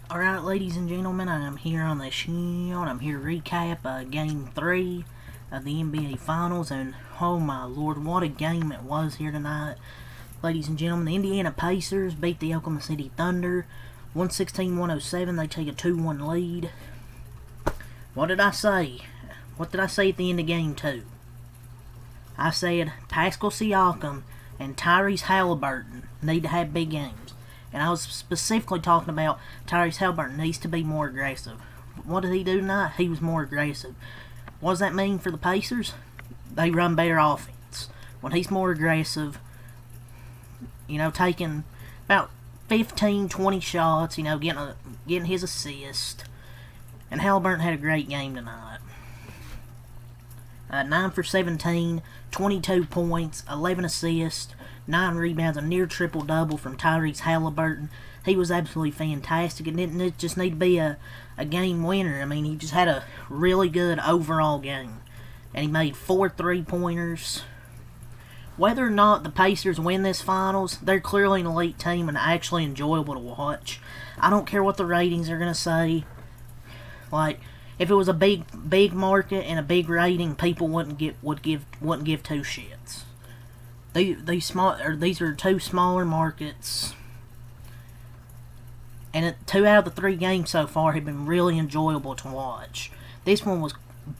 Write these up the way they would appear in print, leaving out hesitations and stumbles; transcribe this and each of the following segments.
Alright, ladies and gentlemen, I'm here on the show, and I'm here to recap Game 3 of the NBA Finals, and oh my lord, what a game it was here tonight. Ladies and gentlemen, the Indiana Pacers beat the Oklahoma City Thunder 116-107. They take a 2-1 lead. What did I say? What did I say at the end of Game 2? I said Pascal Siakam and Tyrese Halliburton need to have big games. And I was specifically talking about Tyrese Halliburton needs to be more aggressive. What did he do tonight? He was more aggressive. What does that mean for the Pacers? They run better offense. When he's more aggressive, taking about 15, 20 shots, getting his assist. And Halliburton had a great game tonight. 9 for 17, 22 points, 11 assists, 9 rebounds, a near triple-double from Tyrese Halliburton. He was absolutely fantastic. It didn't just need to be a game winner. I mean, he just had a really good overall game. And he made 4 3-pointers. Whether or not the Pacers win this finals, they're clearly an elite team and actually enjoyable to watch. I don't care what the ratings are going to say. Like, if it was a big market and a big rating, people wouldn't give two shits. These are two smaller markets, and 2 out of the 3 games so far have been really enjoyable to watch. This one was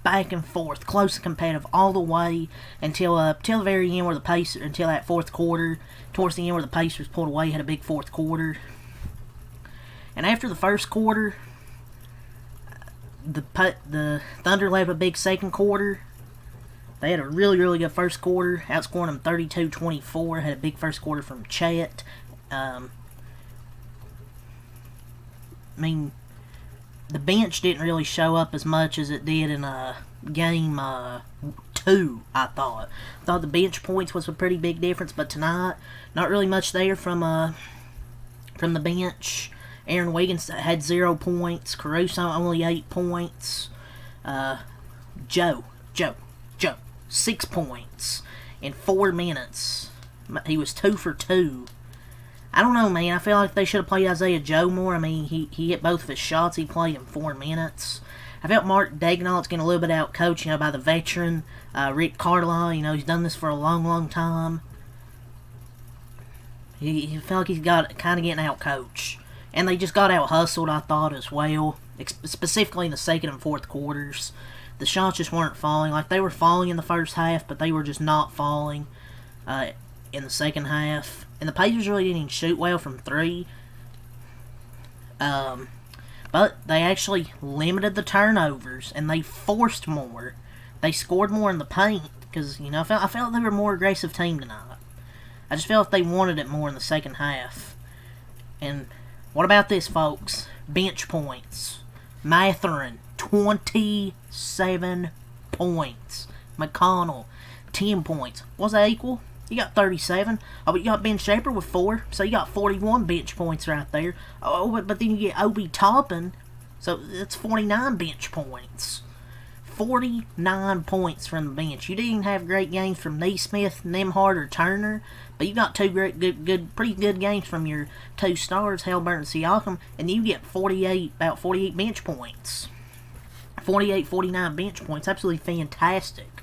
back and forth, close and competitive all the way until the very end, until that fourth quarter, towards the end where the Pacers pulled away, had a big fourth quarter, and after the first quarter, the Thunder led a big second quarter. They had a really, really good first quarter, outscoring them 32-24. Had a big first quarter from Chet. The bench didn't really show up as much as it did in Game 2, I thought. I thought the bench points was a pretty big difference, but tonight, not really much there from the bench. Aaron Wiggins had 0 points. Caruso only 8 points. Joe, 6 points in 4 minutes. He was 2 for 2. I don't know, man. I feel like they should have played Isaiah Joe more. I mean, he hit both of his shots. He played in 4 minutes. I felt Mark Daigneault's getting a little bit out coached, by the veteran Rick Carlisle. He's done this for a long, long time. He felt like he's got kind of getting out coached. And they just got out hustled, I thought, as well. Specifically in the second and fourth quarters. The shots just weren't falling. Like, they were falling in the first half, but they were just not falling in the second half. And the Pacers really didn't even shoot well from 3. But they actually limited the turnovers, and they forced more. They scored more in the paint, because, I felt like they were a more aggressive team tonight. I just felt like they wanted it more in the second half. And what about this, folks? Bench points. Mathurin, 27 points. McConnell, 10 points. Was that equal? You got 37. Oh, but you got Ben Shaper with 4. So you got 41 bench points right there. Oh, but then you get Obi Toppin. So that's 49 bench points. 49 points from the bench. You didn't have great games from Nesmith, Nembhard, or Turner, but you got 2 pretty good games from your 2 stars, Halliburton and Siakam, and you get about 48 bench points. 48, 49 bench points. Absolutely fantastic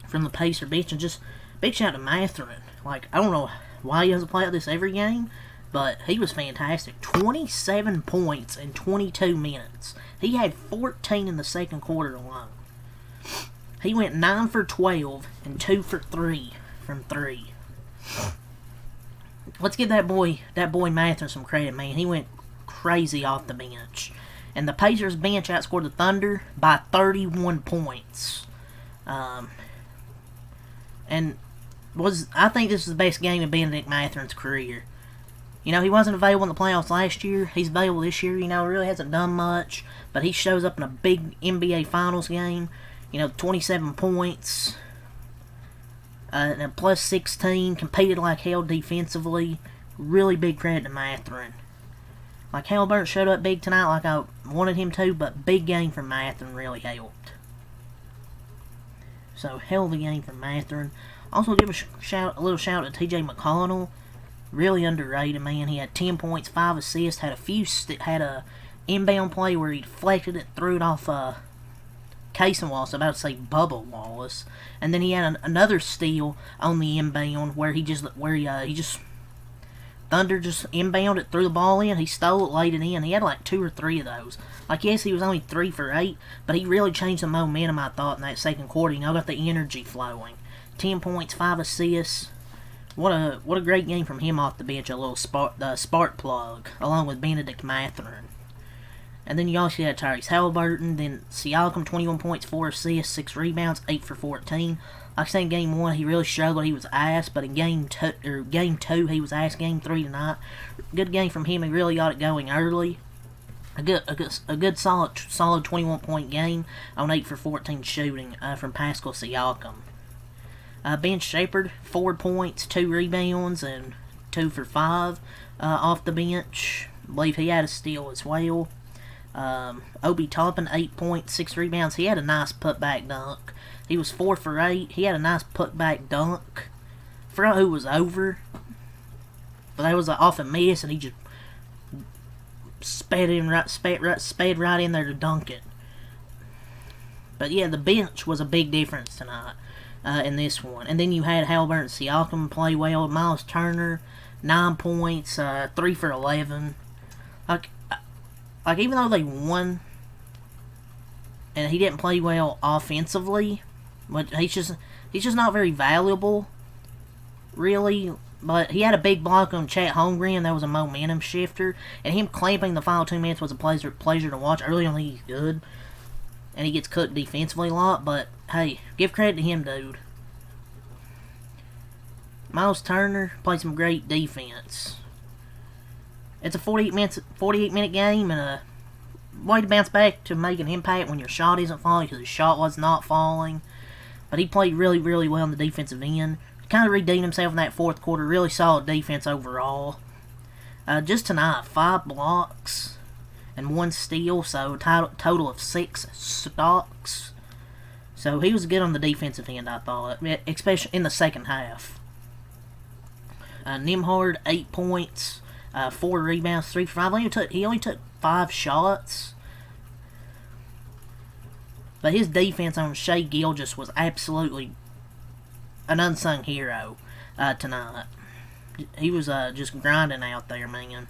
from the Pacer bench, and just big shout out to Mathurin. Like, I don't know why he doesn't play like this every game, but he was fantastic. 27 points in 22 minutes. He had 14 in the second quarter alone. He went 9 for 12 and 2 for 3 from 3. Let's give that boy Mathurin some credit, man. He went crazy off the bench. And the Pacers bench outscored the Thunder by 31 points. I think this is the best game of Bennedict Mathurin's career. He wasn't available in the playoffs last year. He's available this year. Really hasn't done much. But he shows up in a big NBA Finals game. 27 points. And a plus 16. Competed like hell defensively. Really big credit to Mathurin. Like, Halliburton showed up big tonight like I wanted him to. But big game from Mathurin really helped. So, hell of a game from Mathurin. Also, give a little shout out to TJ McConnell. Really underrated, man. He had 10 points, 5 assists, had a inbound play where he deflected it, threw it off Casey Wallace, about to say Bubba Wallace, and then he had another steal on the inbound where he just Thunder just inbounded, threw the ball in, he stole it, laid it in. He had like 2 or 3 of those. Like, yes, he was only 3 for 8, but he really changed the momentum, I thought, in that second quarter. You know, got the energy flowing. 10 points, 5 assists. What a great game from him off the bench, a little spark plug, along with Benedict Mathurin. And then you also had Tyrese Halliburton, then Siakam, 21 points, 4 assists, 6 rebounds, 8 for 14. Like I said, in Game 1, he really struggled. He was ass, but in Game 2, he was ass. Game 3 tonight, good game from him. He really got it going early. A good solid 21-point game on 8 for 14 shooting from Pascal Siakam. Ben Shepherd, 4 points, 2 rebounds, and 2 for 5 off the bench. I believe he had a steal as well. Obi Toppin, 8 points, 6 rebounds. He had a nice putback dunk. He was 4 for 8. He had a nice putback dunk. Forgot who was over, but that was off a miss, and he just sped right in there to dunk it. But yeah, the bench was a big difference tonight in this one. And then you had Halliburton, Siakam play well. Miles Turner, 9 points, 3 for 11. Like even though they won, and he didn't play well offensively, but he's just not very valuable, really. But he had a big block on Chet Holmgren. That was a momentum shifter, and him clamping the final 2 minutes was a pleasure to watch. Early on, he's good, and he gets cooked defensively a lot. But hey, give credit to him, dude. Miles Turner played some great defense. It's a 48-minute game, and a way to bounce back to make an impact when your shot isn't falling, because his shot was not falling. But he played really, really well in the defensive end. Kind of redeemed himself in that fourth quarter. Really solid defense overall. Just tonight, 5 blocks and 1 steal, so total of 6 stocks. So he was good on the defensive end, I thought, especially in the second half. Nembhard, 8 points, 4 rebounds, 3 for 5. He only took 5 shots. But his defense on Shai Gilgeous was absolutely an unsung hero tonight. He was just grinding out there, man.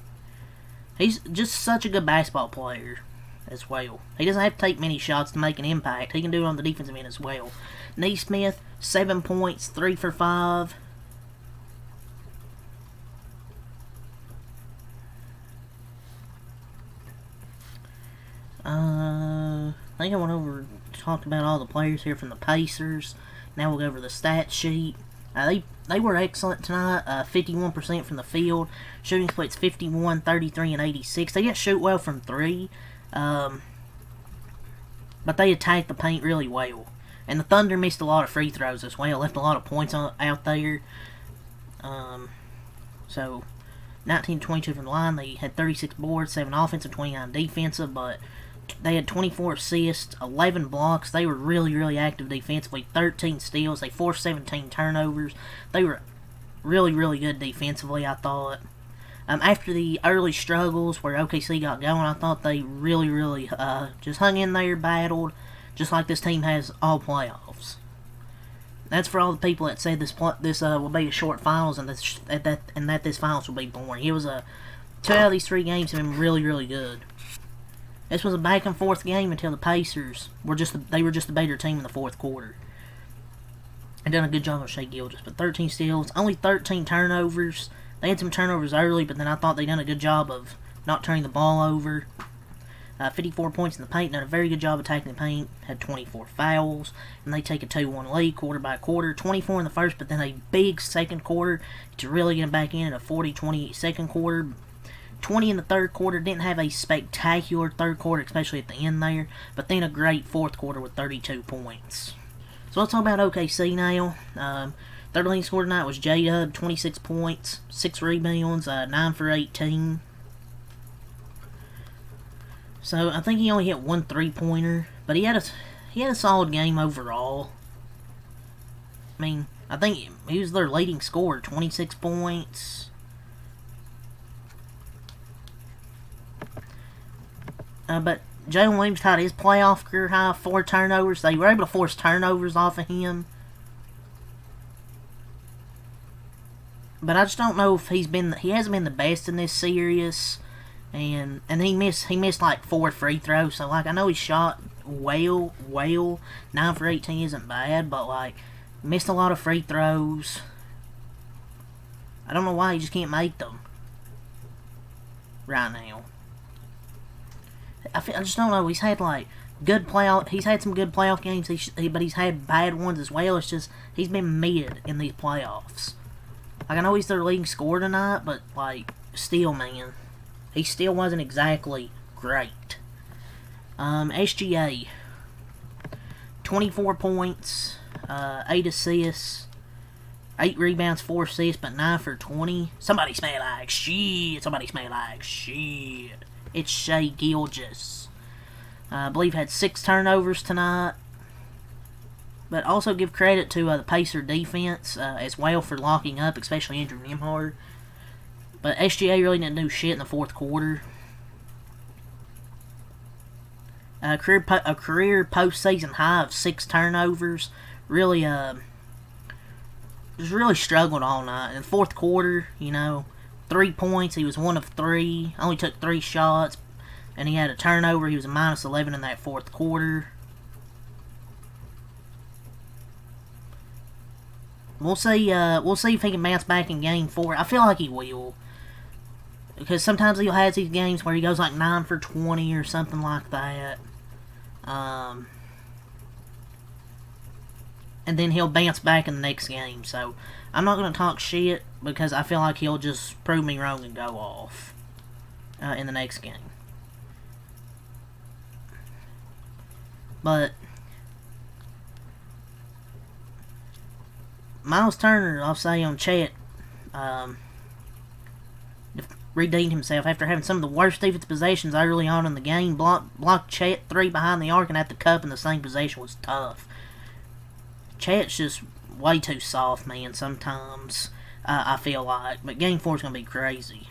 He's just such a good basketball player as well. He doesn't have to take many shots to make an impact. He can do it on the defensive end as well. Nesmith, 7 points, 3 for 5. I think I went over, talked about all the players here from the Pacers. Now we'll go over the stat sheet. They were excellent tonight. 51% from the field. Shooting splits 51, 33, and 86. They didn't shoot well from 3. But they attacked the paint really well. And the Thunder missed a lot of free throws as well. Left a lot of points out there. So, 19-22 from the line. They had 36 boards, 7 offensive, 29 defensive. But they had 24 assists, 11 blocks. They were really, really active defensively. 13 steals. They forced 17 turnovers. They were really, really good defensively, I thought. After the early struggles where OKC got going, I thought they really, really just hung in there, battled, just like this team has all playoffs. That's for all the people that said this will be a short finals and that this finals will be boring. It was 2 out of these 3 games have been really, really good. This was a back and forth game until the Pacers were just the better team in the fourth quarter. And done a good job on Shai Gilgeous, but 13 steals, only 13 turnovers. They had some turnovers early, but then I thought they done a good job of not turning the ball over. 54 points in the paint, done a very good job attacking the paint. Had 24 fouls, and they take a 2-1 lead quarter by quarter. 24 in the first, but then a big second quarter to really get them back in a 40-20 second quarter. 20 in the third quarter. Didn't have a spectacular third quarter, especially at the end there, but then a great fourth quarter with 32 points. So let's talk about OKC now. Third leading scorer tonight was J-Dub, 26 points, 6 rebounds, 9 for 18. So I think he only hit 1 3-pointer, but he had a solid game overall. I mean, I think he was their leading scorer, 26 points. But Jalen Williams tied his playoff career high 4 turnovers. They were able to force turnovers off of him. But I just don't know if he hasn't been the best in this series. And he missed like 4 free throws. So like I know he shot well. 9 for 18 isn't bad, but like missed a lot of free throws. I don't know why he just can't make them right now. I just don't know. He's had like He's had some good playoff games. But he's had bad ones as well. It's just he's been mid in these playoffs. Like I know he's their leading scorer tonight, but like still, man, he still wasn't exactly great. SGA, 24 points, 8 assists, 8 rebounds, 4 assists, but 9 for 20. Somebody smell like shit. It's Shai Gilgeous. I believe had 6 turnovers tonight. But also give credit to the Pacer defense as well for locking up, especially Andrew Nembhard. But SGA really didn't do shit in the fourth quarter. A career postseason high of 6 turnovers. Really, just really struggled all night. In the fourth quarter, 3 points. He was 1 of 3. Only took 3 shots, and he had a turnover. He was a minus 11 in that fourth quarter. We'll see if he can bounce back in Game 4. I feel like he will. Because sometimes he has these games where he goes like 9 for 20 or something like that. And then he'll bounce back in the next game. So, I'm not going to talk shit because I feel like he'll just prove me wrong and go off in the next game. But Miles Turner, I'll say on Chet, redeemed himself after having some of the worst defensive possessions early on in the game. Blocked Chet 3 behind the arc and at the cup in the same possession was tough. Chet's just way too soft, man, sometimes, I feel like. But Game 4 is going to be crazy.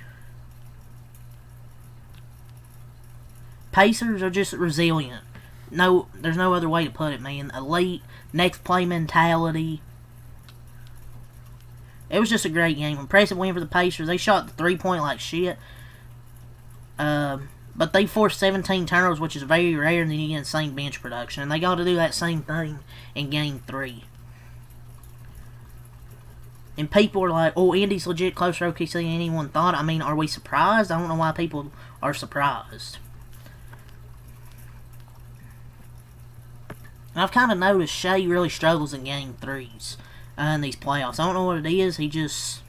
Pacers are just resilient. No, there's no other way to put it, man. Elite, next play mentality. It was just a great game. Impressive win for the Pacers. They shot the 3-point like shit. But they forced 17 turnovers, which is very rare, and then you get insane bench production. And they got to do that same thing in Game 3. And people are like, oh, Indy's legit closer to OKC than anyone thought. I mean, are we surprised? I don't know why people are surprised. And I've kind of noticed Shai really struggles in Game 3s. In these playoffs. I don't know what it is. He just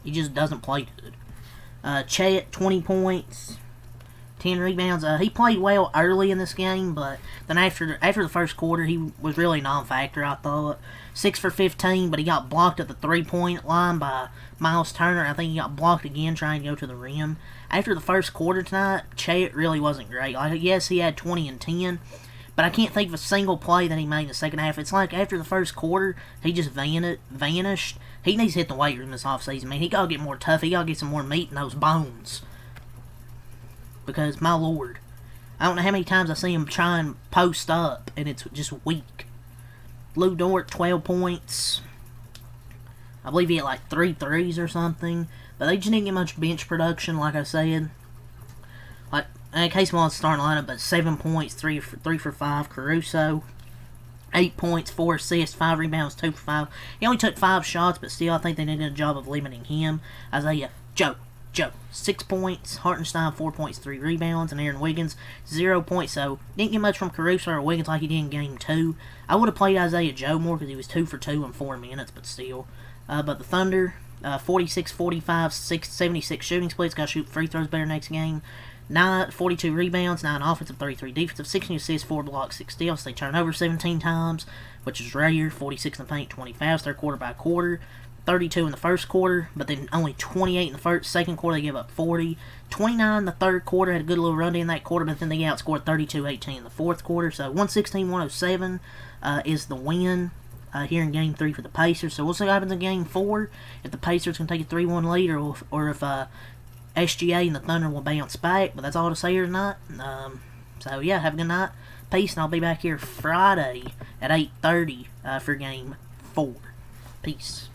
doesn't play good. Chet, 20 points, 10 rebounds. He played well early in this game, but then after the first quarter, he was really a non-factor, I thought. 6 for 15, but he got blocked at the 3-point line by Miles Turner. I think he got blocked again trying to go to the rim. After the first quarter tonight, Chet really wasn't great. Like, yes, he had 20 and 10, but I can't think of a single play that he made in the second half. It's like after the first quarter, he just vanished. He needs to hit the weight room this offseason, man. He got to get more tough. He got to get some more meat in those bones. Because, my lord, I don't know how many times I see him try and post up, and it's just weak. Lou Dort, 12 points. I believe he had like 3 threes or something. But they just didn't get much bench production, like I said. Like, in case I'm on the starting lineup, but 7 points, 3 for 5. Caruso, 8 points, 4 assists, 5 rebounds, 2 for 5. He only took 5 shots, but still, I think they did a job of limiting him. Isaiah Joe, 6 points. Hartenstein, 4 points, 3 rebounds. And Aaron Wiggins, 0 points. So, didn't get much from Caruso or Wiggins like he did in Game 2. I would have played Isaiah Joe more because he was 2 for 2 in 4 minutes, but still. But the Thunder, 46-45, 76 shooting splits. Got to shoot free throws better next game. 42 rebounds, 9 offensive, 33 defensive, 16 assists, 4 blocks, 6 steals. They turn over 17 times, which is rare. 46 in the paint, 20 fouls. They're quarter by quarter. 32 in the first quarter, but then only 28 in the second quarter. They give up 40. 29 in the third quarter. Had a good little run in that quarter, but then they outscored 32-18 in the fourth quarter. So 116-107 is the win here in Game 3 for the Pacers. So we'll see what happens in Game 4. If the Pacers can take a 3-1 lead, or if SGA and the Thunder will bounce back, but that's all to say here tonight. So yeah, have a good night. Peace, and I'll be back here Friday at 8:30 for Game 4. Peace.